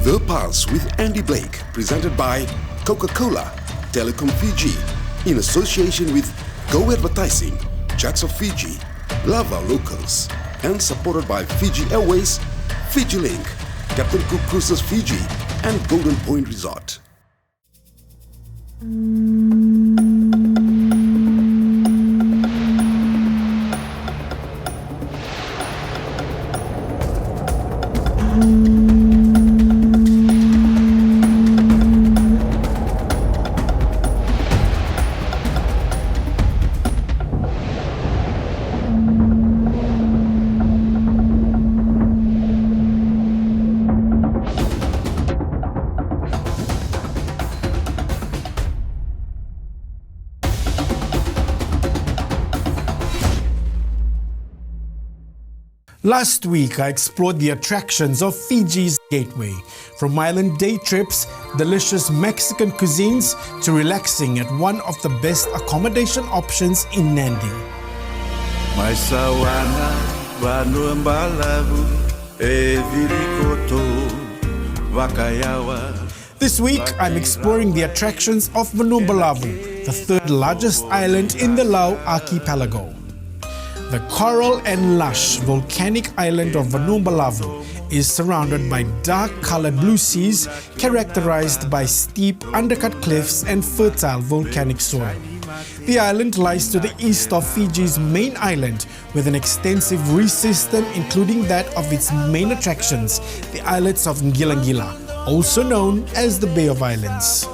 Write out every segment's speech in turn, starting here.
The Pulse with Andy Blake, presented by Coca-Cola, Telecom Fiji, in association with Go Advertising, Jacks of Fiji, Love Our Locals, and supported by Fiji Airways, Fiji Link, Captain Cook Cruises Fiji, and Golden Point Resort. Last week, I explored the attractions of Fiji's gateway, from island day trips, delicious Mexican cuisines, to relaxing at one of the best accommodation options in Andhy. Vanua Balavu, This week, I'm exploring the attractions of Vanua Balavu, the third largest island in the Lau archipelago. The coral and lush volcanic island of Vanua Balavu is surrounded by dark-colored blue seas characterized by steep undercut cliffs and fertile volcanic soil. The island lies to the east of Fiji's main island with an extensive reef system, including that of its main attractions, the islets of Ngila, also known as the Bay of Islands.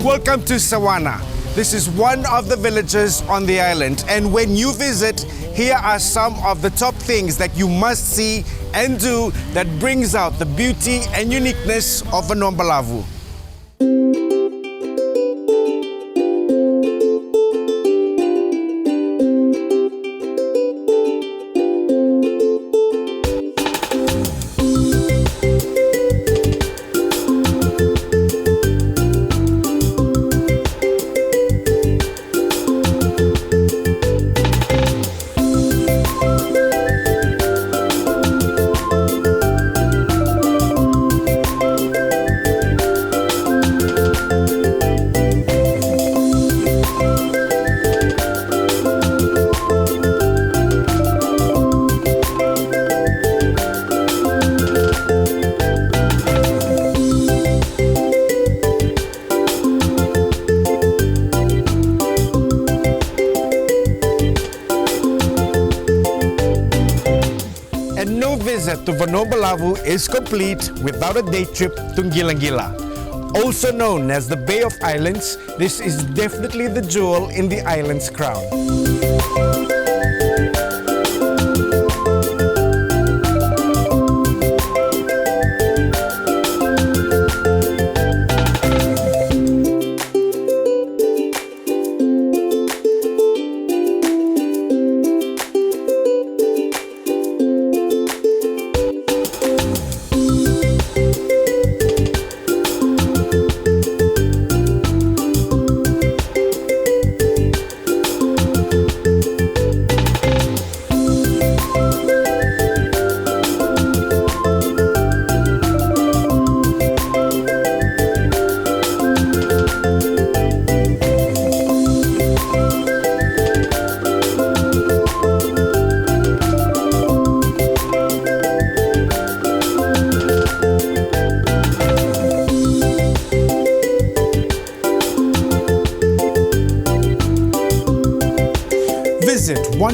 Welcome to Sawana. This is one of the villages on the island, and when you visit, here are some of the top things that you must see and do that brings out the beauty and uniqueness of Vanua Balavu. Visit to Vanua Balavu is complete without a day trip to Ngila. Also known as the Bay of Islands, this is definitely the jewel in the island's crown.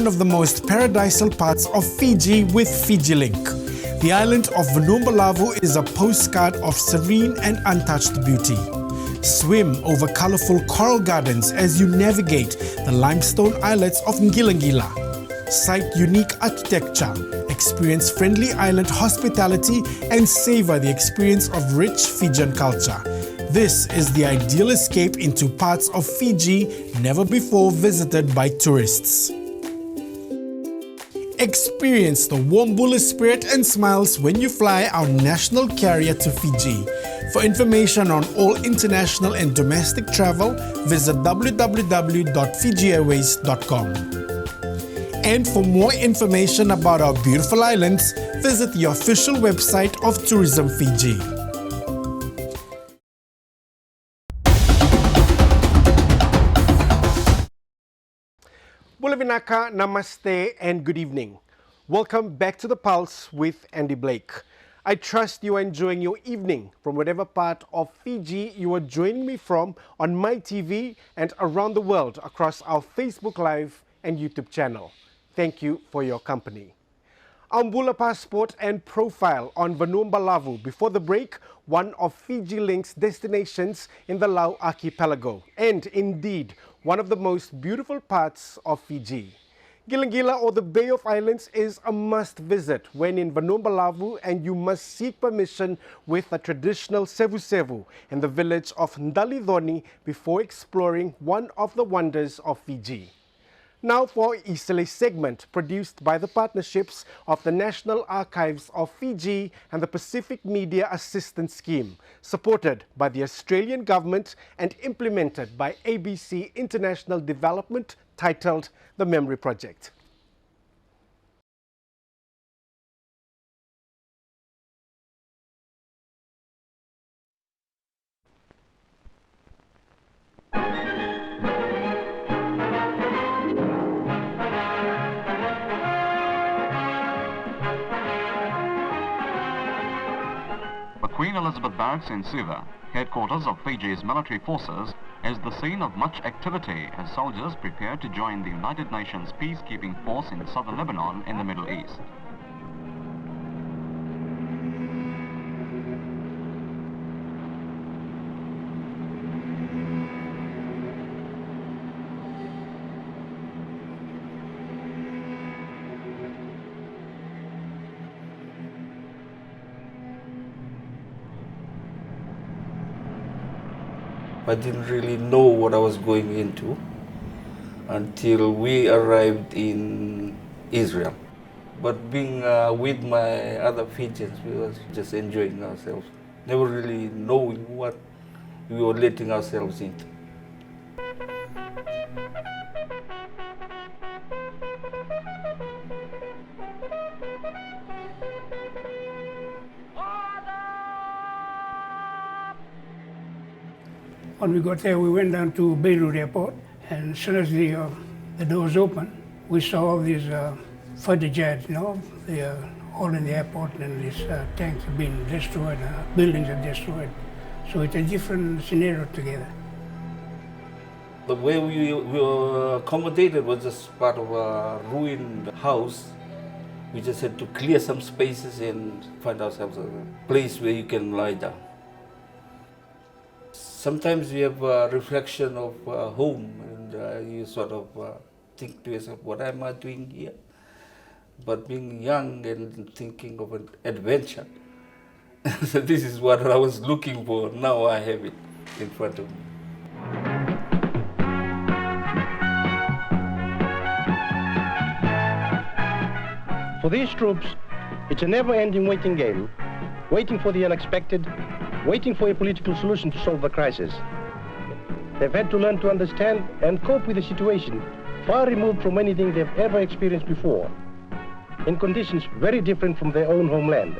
one of the most paradisal parts of Fiji with Fiji Link. The island of Vanua Balavu is a postcard of serene and untouched beauty. Swim over colourful coral gardens as you navigate the limestone islets of Ngilangila. Sight unique architecture, experience friendly island hospitality and savour the experience of rich Fijian culture. This is the ideal escape into parts of Fiji never before visited by tourists. Experience the warm Bula spirit and smiles when you fly our national carrier to Fiji. For information on all international and domestic travel, visit www.fijiairways.com. And for more information about our beautiful islands, visit the official website of Tourism Fiji. Bula Vinaka, Namaste and good evening. Welcome back to The Pulse with Andy Blake. I trust you are enjoying your evening from whatever part of Fiji you are joining me from on my TV and around the world across our Facebook Live and YouTube channel. Thank you for your company. Our Bula passport and profile on Vanua Balavu before the break, one of Fiji Link's destinations in the Lau archipelago, and indeed one of the most beautiful parts of Fiji. Ngilangila, or the Bay of Islands, is a must visit when in Vanua Balavu, and you must seek permission with a traditional sevu sevu in the village of Ndalidhoni before exploring one of the wonders of Fiji. Now for our Easterly segment, produced by the partnerships of the National Archives of Fiji and the Pacific Media Assistance Scheme, supported by the Australian government and implemented by ABC International Development, titled The Memory Project. Queen Elizabeth Barracks in Suva, headquarters of Fiji's military forces, is the scene of much activity as soldiers prepare to join the United Nations peacekeeping force in southern Lebanon in the Middle East. I didn't really know what I was going into until we arrived in Israel. But being with my other Fijians, we was just enjoying ourselves, never really knowing what we were letting ourselves into. When we got there, we went down to Beirut airport, and as soon as the doors opened, we saw all these fighter jets, they're all in the airport, and these tanks have been destroyed, buildings are destroyed. So it's a different scenario together. The way we were accommodated was just part of a ruined house. We just had to clear some spaces and find ourselves a place where you can lie down. Sometimes we have a reflection of home, and you sort of think to yourself, what am I doing here? But being young and thinking of an adventure, so this is what I was looking for. Now I have it in front of me. For these troops, it's a never-ending waiting game, waiting for the unexpected, waiting for a political solution to solve the crisis. They've had to learn to understand and cope with the situation far removed from anything they've ever experienced before, in conditions very different from their own homeland.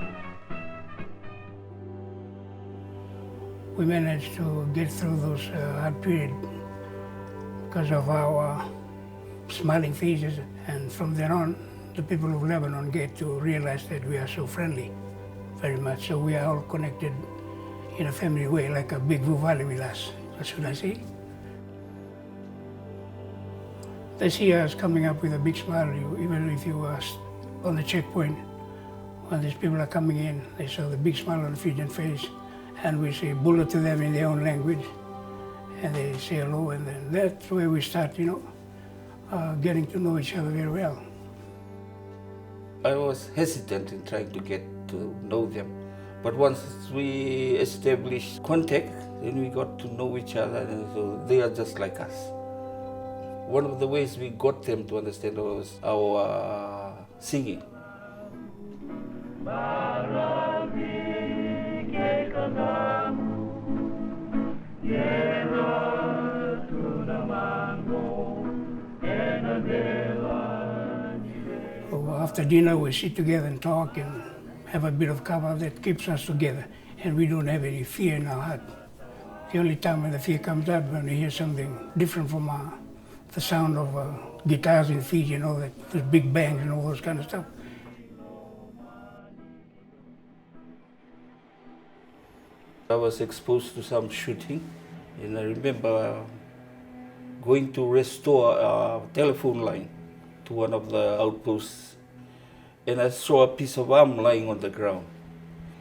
We managed to get through those hard periods because of our smiling faces, and from then on, the people of Lebanon get to realize that we are so friendly, very much. So we are all connected in a family way, like a big Vude with us. What should I say? They see us coming up with a big smile, even if you are on the checkpoint. When these people are coming in, they saw the big smile on the Fijian face, and we say Bula to them in their own language, and they say hello, and then that's where we start, getting to know each other very well. I was hesitant in trying to get to know them, but once we established contact, then we got to know each other, and so they are just like us. One of the ways we got them to understand was our singing. After dinner, we sit together and talk and have a bit of cover that keeps us together, and we don't have any fear in our heart. The only time when the fear comes out when we hear something different from the sound of guitars in Fiji and all that, those big bangs and all those kind of stuff. I was exposed to some shooting, and I remember going to restore a telephone line to one of the outposts, and I saw a piece of arm lying on the ground.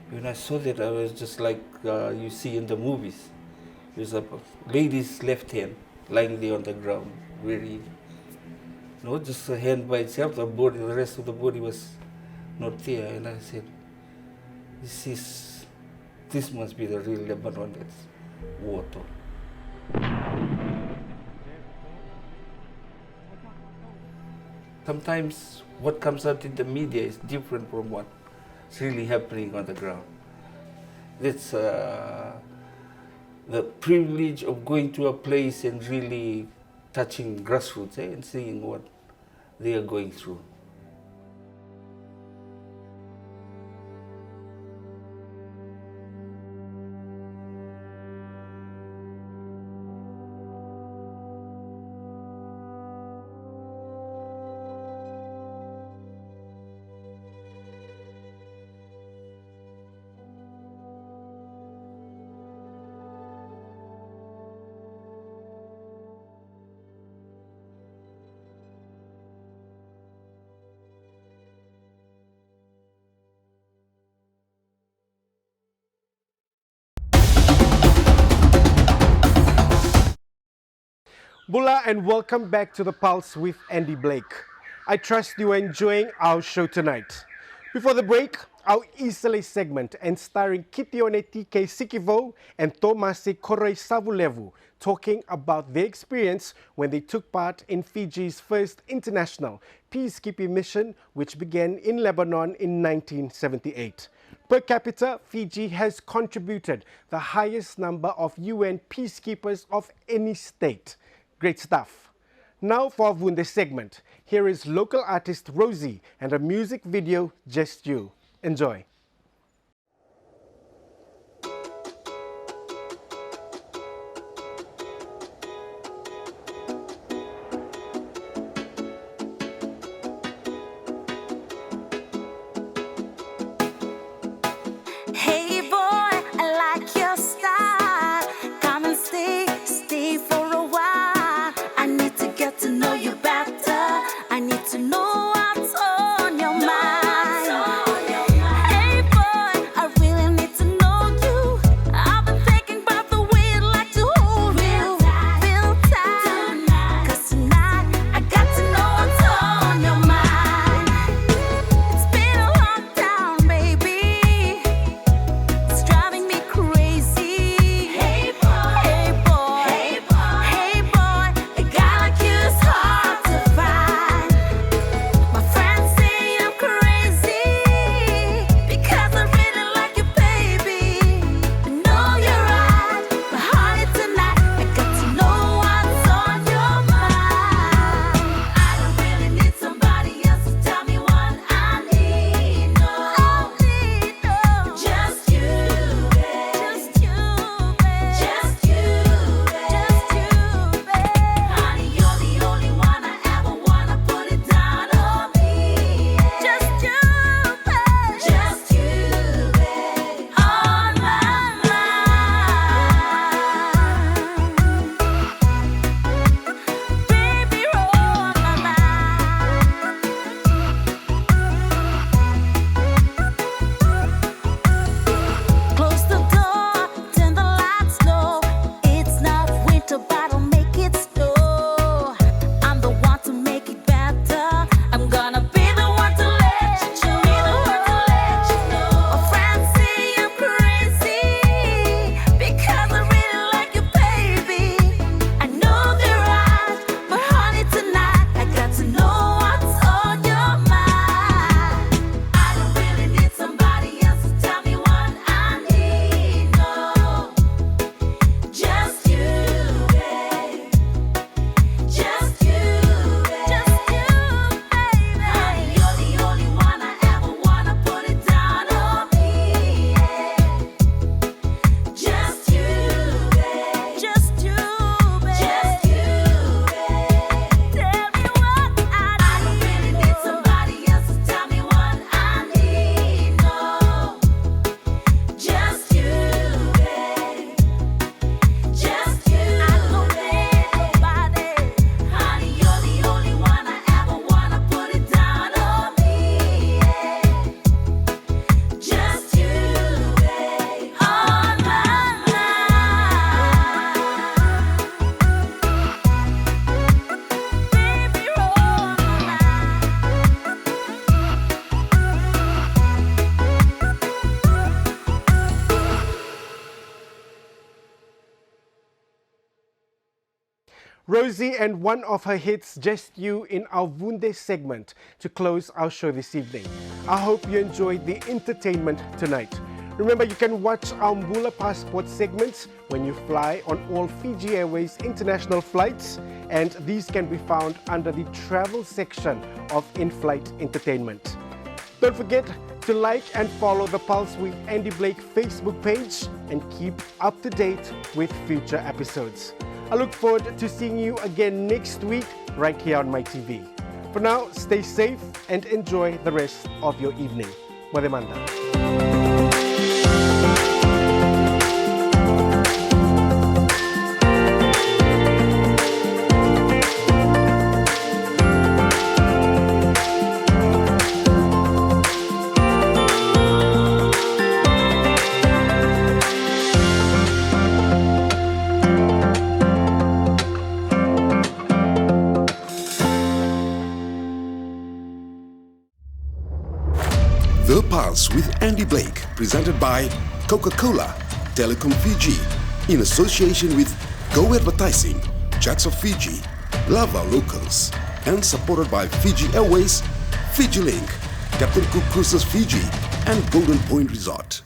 When I saw that, I was just like you see in the movies. It was a lady's left hand lying there on the ground, very, just a hand by itself. The rest of the body was not there, and I said, this must be the real Lebanon that's war torn. Sometimes what comes out in the media is different from what's really happening on the ground. That's the privilege of going to a place and really touching grassroots and seeing what they are going through. Bula, and welcome back to The Pulse with Andy Blake. I trust you are enjoying our show tonight. Before the break, our Isale segment, and starring Kitione TK Sikivo and Tomase Koroi Savulevu, talking about their experience when they took part in Fiji's first international peacekeeping mission, which began in Lebanon in 1978. Per capita, Fiji has contributed the highest number of UN peacekeepers of any state. Great stuff. Now for our Vude segment. Here is local artist Rosie and a music video, Just You. Enjoy. Hey boy, I like your style. Come and stay for a while. I need to get to know you better. I need to know what's on your mind. Hey Rosie and one of her hits, Just You, in our Vude segment to close our show this evening. I hope you enjoyed the entertainment tonight. Remember, you can watch our Bula passport segments when you fly on all Fiji Airways international flights, and these can be found under the travel section of in-flight entertainment. Don't forget to like and follow the Pulse with Andy Blake Facebook page and keep up to date with future episodes. I look forward to seeing you again next week right here on my TV. For now, stay safe and enjoy the rest of your evening. Mademanda. The Pulse with Andy Blake, presented by Coca-Cola, Telecom Fiji, in association with Go Advertising, Jacks of Fiji, Lava Locals, and supported by Fiji Airways, Fiji Link, Captain Cook Cruises Fiji, and Golden Point Resort.